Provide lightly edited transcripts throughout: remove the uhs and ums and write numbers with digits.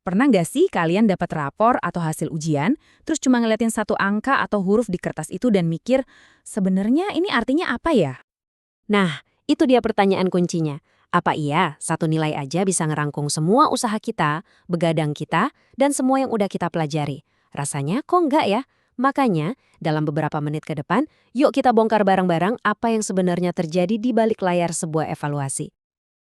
Pernah nggak sih kalian dapat rapor atau hasil ujian, terus cuma ngeliatin satu angka atau huruf di kertas itu dan mikir, sebenarnya ini artinya apa ya? Nah, itu dia pertanyaan kuncinya. Apa iya satu nilai aja bisa ngerangkung semua usaha kita, begadang kita, dan semua yang udah kita pelajari? Rasanya kok enggak ya? Makanya, dalam beberapa menit ke depan, yuk kita bongkar bareng-bareng apa yang sebenarnya terjadi di balik layar sebuah evaluasi.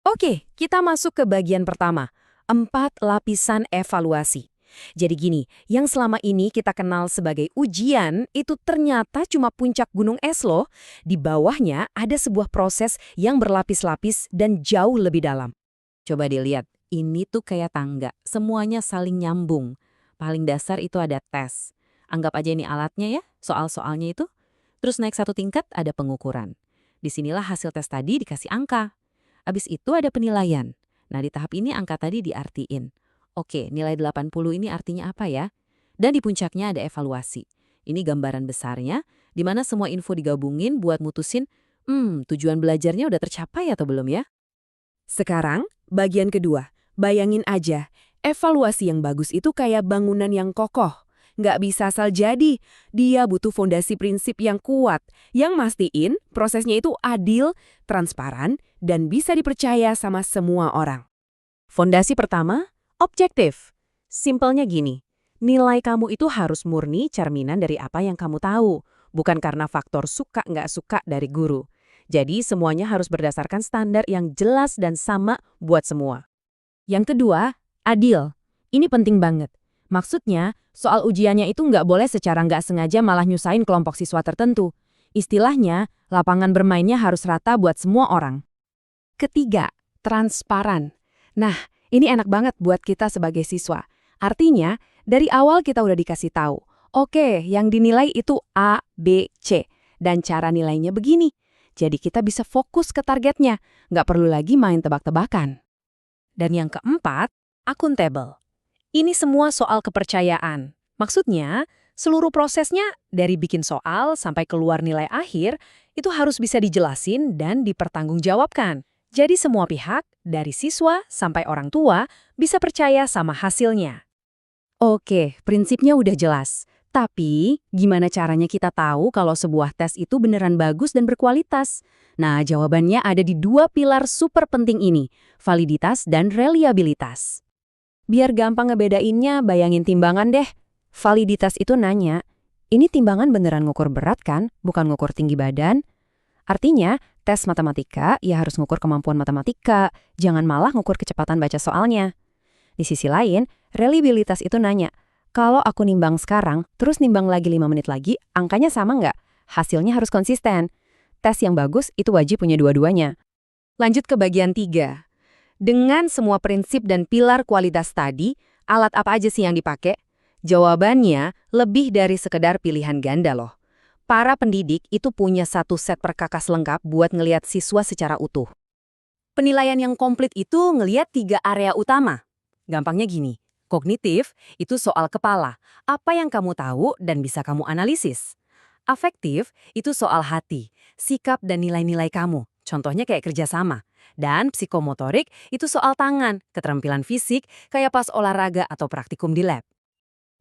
Oke, kita masuk ke bagian pertama, 4 lapisan evaluasi. Jadi gini, yang selama ini kita kenal sebagai ujian itu ternyata cuma puncak gunung es loh. Di bawahnya ada sebuah proses yang berlapis-lapis dan jauh lebih dalam. Coba dilihat, ini tuh kayak tangga, semuanya saling nyambung. Paling dasar itu ada tes. Anggap aja ini alatnya ya, soal-soalnya itu. Terus naik satu tingkat ada pengukuran. Disinilah hasil tes tadi dikasih angka. Abis itu ada penilaian. Nah, di tahap ini angka tadi diartiin. Oke, nilai 80 ini artinya apa ya? Dan di puncaknya ada evaluasi. Ini gambaran besarnya, di mana semua info digabungin buat mutusin, tujuan belajarnya udah tercapai atau belum ya? Sekarang, bagian kedua. Bayangin aja, evaluasi yang bagus itu kayak bangunan yang kokoh. Nggak bisa asal jadi. Dia butuh fondasi prinsip yang kuat, yang mastiin prosesnya itu adil, transparan, dan bisa dipercaya sama semua orang. Fondasi pertama, objektif. Simpelnya gini, nilai kamu itu harus murni cerminan dari apa yang kamu tahu, bukan karena faktor suka nggak suka dari guru. Jadi semuanya harus berdasarkan standar yang jelas dan sama buat semua. Yang kedua, adil. Ini penting banget. Maksudnya, soal ujiannya itu nggak boleh secara nggak sengaja malah nyusahin kelompok siswa tertentu. Istilahnya, lapangan bermainnya harus rata buat semua orang. Ketiga, transparan. Nah, ini enak banget buat kita sebagai siswa. Artinya, dari awal kita udah dikasih tahu, oke, yang dinilai itu A, B, C, dan cara nilainya begini. Jadi kita bisa fokus ke targetnya, nggak perlu lagi main tebak-tebakan. Dan yang keempat, akuntabel. Ini semua soal kepercayaan. Maksudnya, seluruh prosesnya dari bikin soal sampai keluar nilai akhir, itu harus bisa dijelasin dan dipertanggungjawabkan. Jadi semua pihak, dari siswa sampai orang tua, bisa percaya sama hasilnya. Oke, prinsipnya udah jelas. Tapi, gimana caranya kita tahu kalau sebuah tes itu beneran bagus dan berkualitas? Nah, jawabannya ada di 2 pilar super penting ini, validitas dan reliabilitas. Biar gampang ngebedainnya, bayangin timbangan deh. Validitas itu nanya, ini timbangan beneran ngukur berat kan, bukan ngukur tinggi badan? Artinya, tes matematika ya harus ngukur kemampuan matematika, jangan malah ngukur kecepatan baca soalnya. Di sisi lain, reliabilitas itu nanya, kalau aku nimbang sekarang, terus nimbang lagi 5 menit lagi, angkanya sama nggak? Hasilnya harus konsisten. Tes yang bagus itu wajib punya dua-duanya. Lanjut ke bagian 3. Dengan semua prinsip dan pilar kualitas tadi, alat apa aja sih yang dipakai? Jawabannya lebih dari sekedar pilihan ganda loh. Para pendidik itu punya satu set perkakas lengkap buat ngelihat siswa secara utuh. Penilaian yang komplit itu ngelihat 3 area utama. Gampangnya gini, kognitif itu soal kepala, apa yang kamu tahu dan bisa kamu analisis. Afektif itu soal hati, sikap dan nilai-nilai kamu, contohnya kayak kerjasama. Dan psikomotorik itu soal tangan, keterampilan fisik, kayak pas olahraga atau praktikum di lab.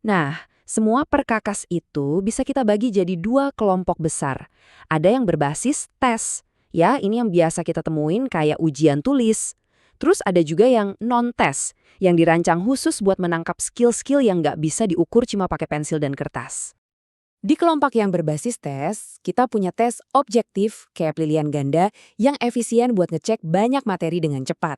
Nah, semua perkakas itu bisa kita bagi jadi 2 kelompok besar. Ada yang berbasis tes, ya ini yang biasa kita temuin kayak ujian tulis. Terus ada juga yang non-tes, yang dirancang khusus buat menangkap skill-skill yang nggak bisa diukur cuma pakai pensil dan kertas. Di kelompok yang berbasis tes, kita punya tes objektif kayak pilihan ganda yang efisien buat ngecek banyak materi dengan cepat.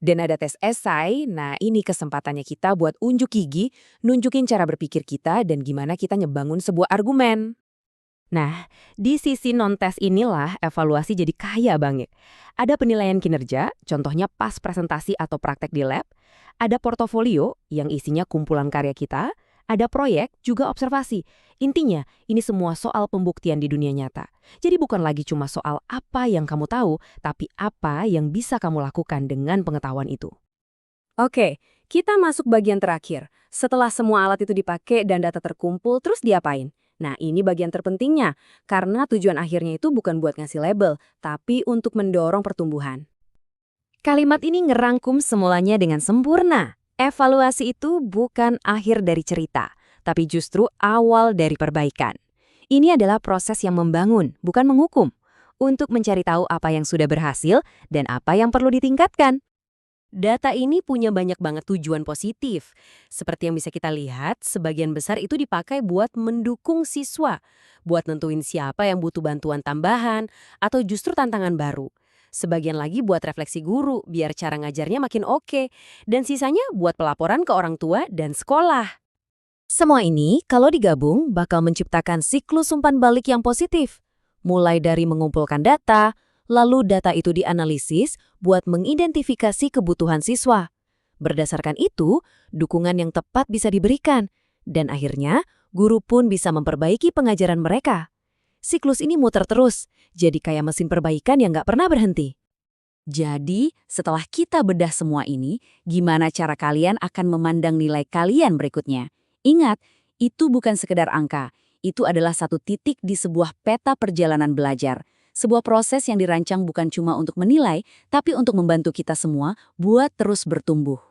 Dan ada tes esai, nah ini kesempatannya kita buat unjuk gigi, nunjukin cara berpikir kita dan gimana kita ngebangun sebuah argumen. Nah, di sisi non-tes inilah evaluasi jadi kaya banget. Ada penilaian kinerja, contohnya pas presentasi atau praktek di lab. Ada portofolio yang isinya kumpulan karya kita. Ada proyek, juga observasi. Intinya, ini semua soal pembuktian di dunia nyata. Jadi bukan lagi cuma soal apa yang kamu tahu, tapi apa yang bisa kamu lakukan dengan pengetahuan itu. Oke, kita masuk bagian terakhir. Setelah semua alat itu dipakai dan data terkumpul, terus diapain? Nah, ini bagian terpentingnya, karena tujuan akhirnya itu bukan buat ngasih label, tapi untuk mendorong pertumbuhan. Kalimat ini ngerangkum semuanya dengan sempurna. Evaluasi itu bukan akhir dari cerita, tapi justru awal dari perbaikan. Ini adalah proses yang membangun, bukan menghukum, untuk mencari tahu apa yang sudah berhasil dan apa yang perlu ditingkatkan. Data ini punya banyak banget tujuan positif. Seperti yang bisa kita lihat, sebagian besar itu dipakai buat mendukung siswa, buat nentuin siapa yang butuh bantuan tambahan, atau justru tantangan baru. Sebagian lagi buat refleksi guru, biar cara ngajarnya makin oke. Dan sisanya buat pelaporan ke orang tua dan sekolah. Semua ini, kalau digabung, bakal menciptakan siklus umpan balik yang positif. Mulai dari mengumpulkan data, lalu data itu dianalisis buat mengidentifikasi kebutuhan siswa. Berdasarkan itu, dukungan yang tepat bisa diberikan. Dan akhirnya, guru pun bisa memperbaiki pengajaran mereka. Siklus ini muter terus, jadi kayak mesin perbaikan yang nggak pernah berhenti. Jadi, setelah kita bedah semua ini, gimana cara kalian akan memandang nilai kalian berikutnya? Ingat, itu bukan sekedar angka. Itu adalah satu titik di sebuah peta perjalanan belajar. Sebuah proses yang dirancang bukan cuma untuk menilai, tapi untuk membantu kita semua buat terus bertumbuh.